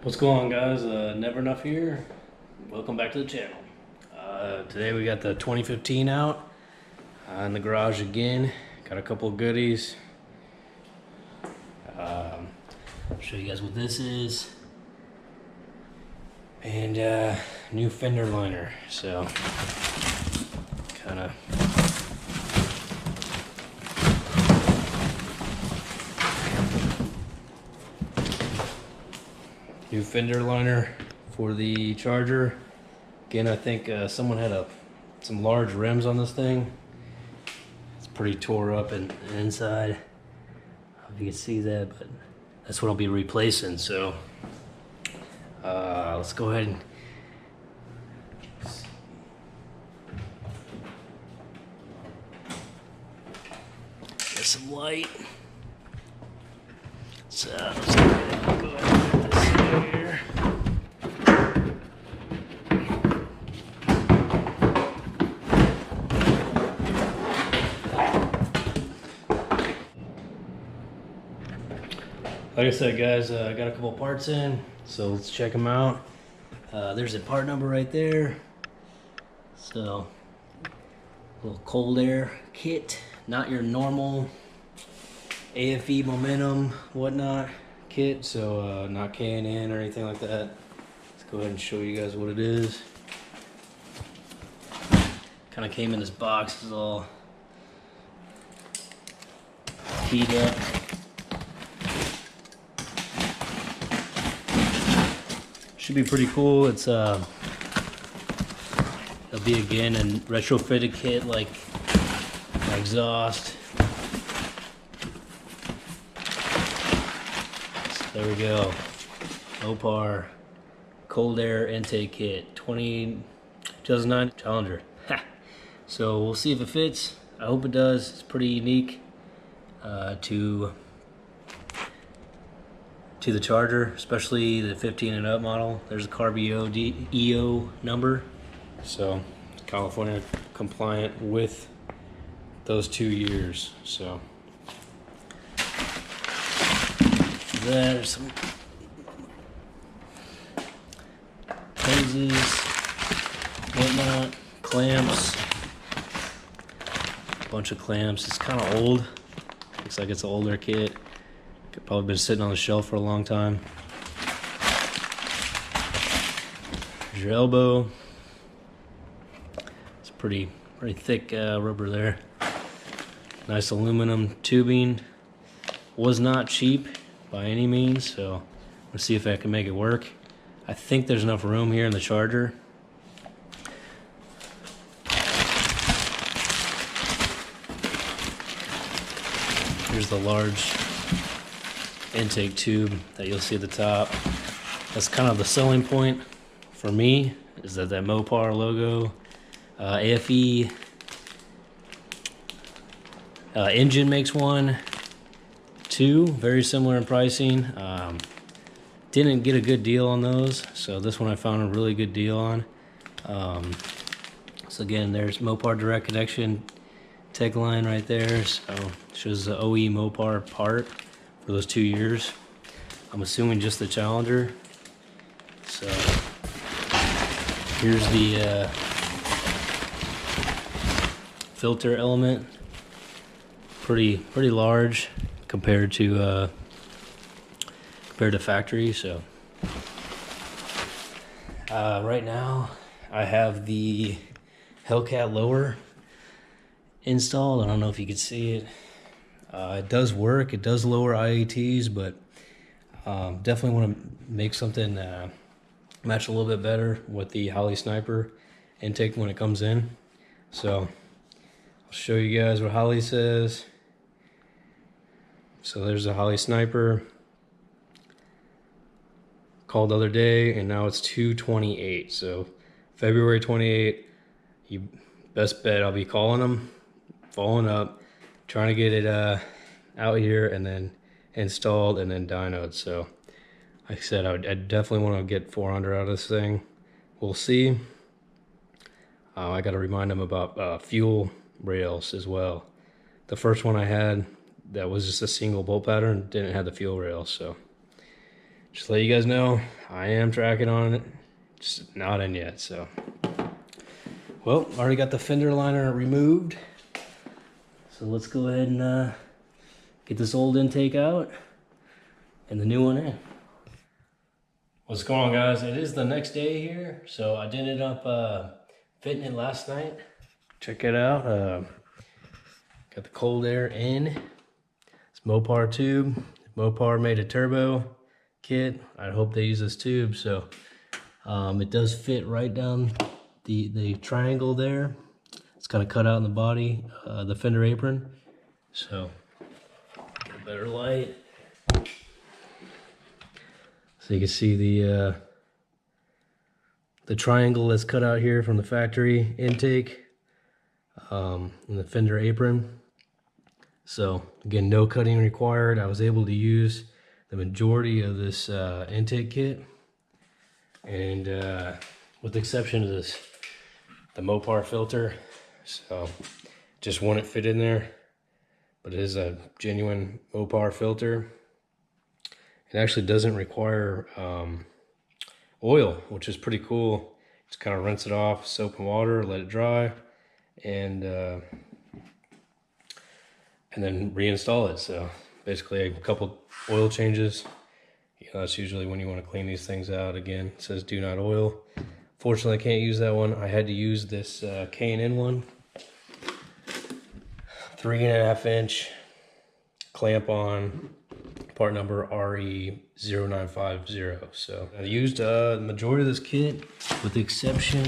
What's going on, guys? Never Enough here. Welcome back to the channel. Today we got the 2015 out in the garage again. Got a couple of goodies. I'll show you guys what this is. And new fender liner. So, kind of. New fender liner for the Charger. Again, I think someone had some large rims on this thing. It's pretty tore up inside. I don't know if you can see that, but that's what I'll be replacing. So let's go ahead and get some light. So let's go ahead and put this here. Like I said, guys, I got a couple parts in, so let's check them out. There's a part number right there. So, little cold air kit, not your normal AFE momentum whatnot kit, so not K&N or anything like that. Let's go ahead and show you guys what it is. Kind of came in this box, it's all keyed up. Should be pretty cool. It's it'll be again a retrofitted kit like my exhaust. So there we go. Mopar Cold Air Intake Kit 2009 Challenger. So we'll see if it fits. I hope it does. It's pretty unique to the Charger, especially the 15 and up model. There's a Carb EO number, so California compliant with those 2 years. So there's some hoses, whatnot, clamps, a bunch of clamps. It's kind of old. Looks like it's an older kit. Could probably been sitting on the shelf for a long time. There's your elbow. It's pretty thick rubber there. Nice aluminum tubing. Was not cheap by any means, so let's see if I can make it work. I think there's enough room here in the Charger. Here's the large intake tube that you'll see at the top. That's kind of the selling point for me, is that Mopar logo. AFE engine makes one, two, very similar in pricing. Didn't get a good deal on those, so this one I found a really good deal on. So again, there's Mopar direct connection tag line right there, so shows the OE Mopar part for those 2 years. I'm assuming just the Challenger. So here's the filter element. Pretty large compared to factory. So right now I have the Hellcat lower installed. I don't know if you can see it. It does work. It does lower IATs, but definitely want to make something match a little bit better with the Holley Sniper intake when it comes in. So I'll show you guys what Holley says. So there's a Holley Sniper. Called the other day, and now it's 2/28. So February 28. You best bet I'll be calling them, following up, trying to get it out here and then installed and then dynoed. So like I said, I definitely want to get 400 out of this thing. We'll see. I got to remind them about fuel rails as well. The first one I had that was just a single bolt pattern didn't have the fuel rails. So just to let you guys know, I am tracking on it, just not in yet. So, well, already got the fender liner removed. So let's go ahead and get this old intake out and the new one in. What's going on, guys? It is the next day here, so I did end up fitting it last night. Check it out. Got the cold air in. It's Mopar tube. Mopar made a turbo kit. I hope they use this tube. So it does fit right down the triangle there. It's kind of cut out in the body, the fender apron. So get a better light. So you can see the triangle that's cut out here from the factory intake and the fender apron. So again, no cutting required. I was able to use the majority of this intake kit, and with the exception of this, the Mopar filter. So just wouldn't fit in there, but it is a genuine Mopar filter. It actually doesn't require oil, which is pretty cool. Just kind of rinse it off, soap and water, let it dry, and then reinstall it. So basically a couple oil changes. You know, that's usually when you want to clean these things out. Again, it says do not oil. Fortunately, I can't use that one. I had to use this K&N one. 3.5 inch clamp on, part number RE0950. So I used the majority of this kit with the exception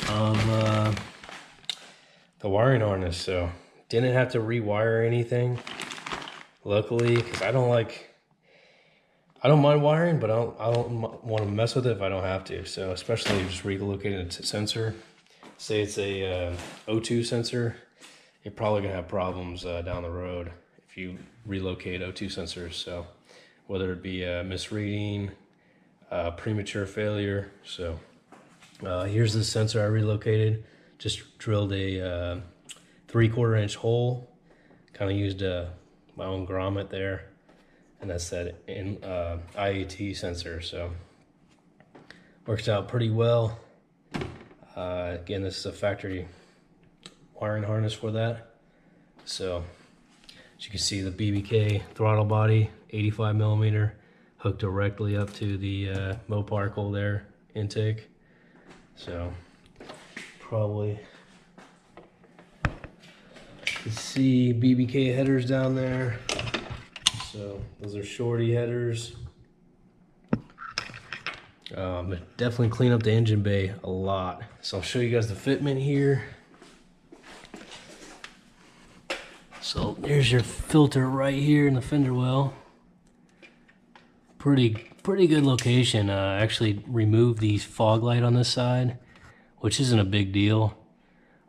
of the wiring harness. So didn't have to rewire anything, luckily, because I don't mind wiring, but I don't want to mess with it if I don't have to. So especially just relocating a sensor. Say it's a O2 sensor, you're probably gonna have problems down the road if you relocate O2 sensors. So whether it be a misreading, premature failure. So here's the sensor I relocated. Just drilled a 3/4 inch hole. Kind of used my own grommet there, and that's that IAT sensor. So works out pretty well. Again, this is a factory wiring harness for that. So as you can see, the BBK throttle body, 85 millimeter, hooked directly up to the Mopar Cold Air Intake. So probably you see BBK headers down there. So those are shorty headers. Definitely clean up the engine bay a lot. So I'll show you guys the fitment here. So there's your filter right here in the fender well. Pretty good location. Actually removed the fog light on this side, which isn't a big deal.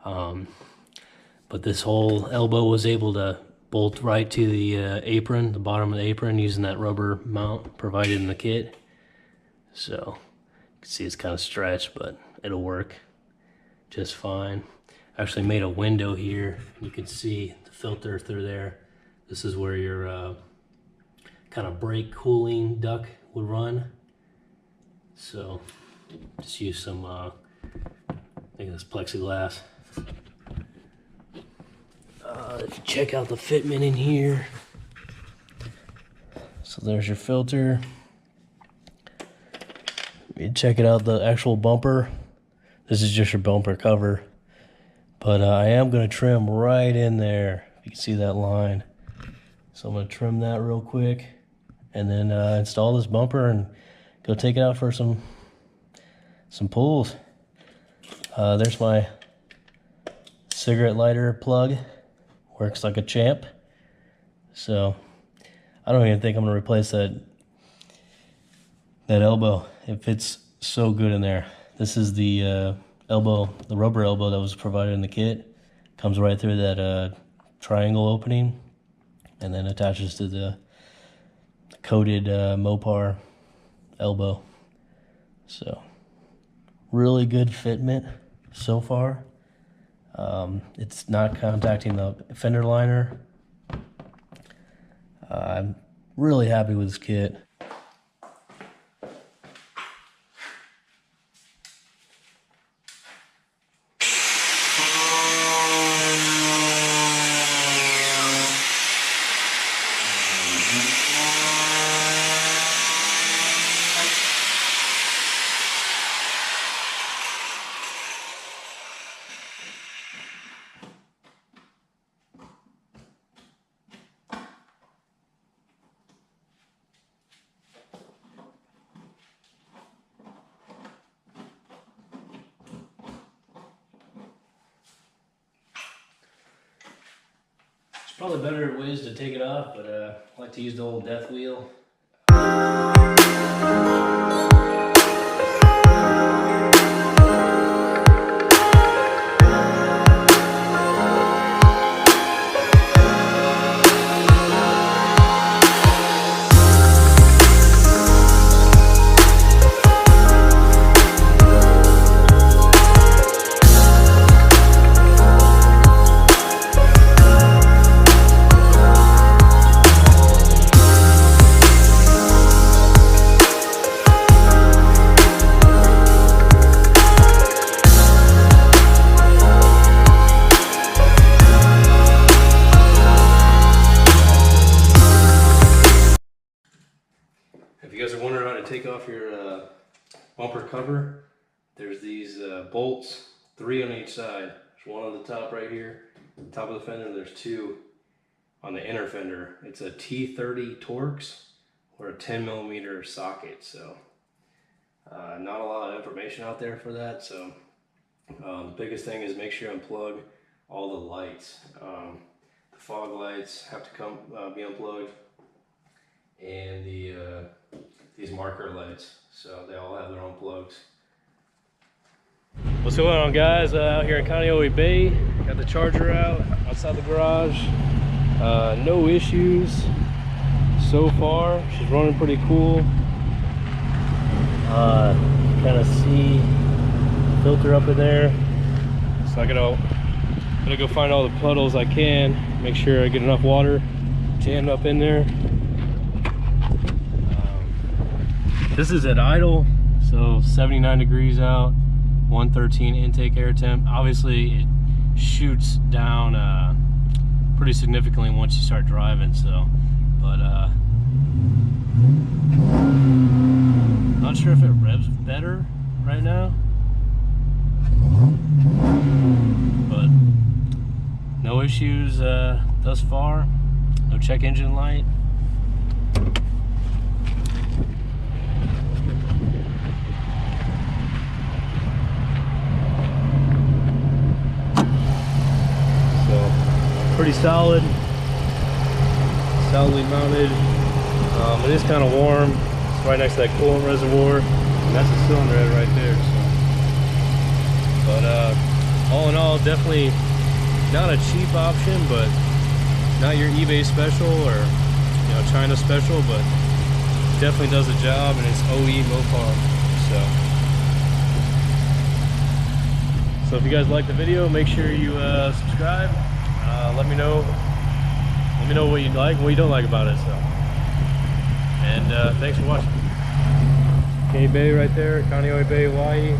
But this whole elbow was able to bolt right to the apron, the bottom of the apron, using that rubber mount provided in the kit. So you can see it's kind of stretched, but it'll work just fine. Actually made a window here. You can see the filter through there. This is where your kind of brake cooling duct would run. So just use some, I think it's plexiglass. Check out the fitment in here. So there's your filter. You check it out, the actual bumper. This is just your bumper cover. But I am going to trim right in there. You can see that line. So I'm going to trim that real quick. And then install this bumper and go take it out for some pulls. There's my cigarette lighter plug. Works like a champ. So I don't even think I'm going to replace that elbow. It fits so good in there. This is the elbow, the rubber elbow that was provided in the kit. Comes right through that triangle opening and then attaches to the coated Mopar elbow. So really good fitment so far. It's not contacting the fender liner. Really happy with this kit. Probably better ways to take it off, but I like to use the old death wheel. If you guys are wondering how to take off your bumper cover, there's these bolts, 3 on each side. There's one on the top right here, top of the fender. There's 2 on the inner fender. It's a T30 Torx or a 10mm socket. So not a lot of information out there for that. So the biggest thing is make sure you unplug all the lights. The fog lights have to be unplugged, and these marker lights, so they all have their own plugs. What's going on, guys? Out here in Kaneohe Bay, got the charger out outside the garage. No issues so far. She's running pretty cool. Kind of see filter up in there, so I gotta go find all the puddles I can, make sure I get enough water jammed up in there. This is at idle, so 79 degrees out, 113 intake air temp. Obviously it shoots down pretty significantly once you start driving, so, but not sure if it revs better right now, but no issues thus far. No check engine light. Pretty solidly mounted. It is kind of warm. It's right next to that coolant reservoir, and that's the cylinder head right there. So, but all in all, definitely not a cheap option, but not your eBay special or China special, but definitely does the job, and it's OE Mopar. So if you guys like the video, make sure you subscribe. Let me know what you like and what you don't like about it. So, and thanks for watching. Kaneohe Bay right there, Kaneohe Bay, Hawaii.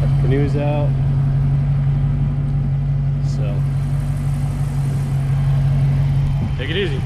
Got the canoes out. So, take it easy.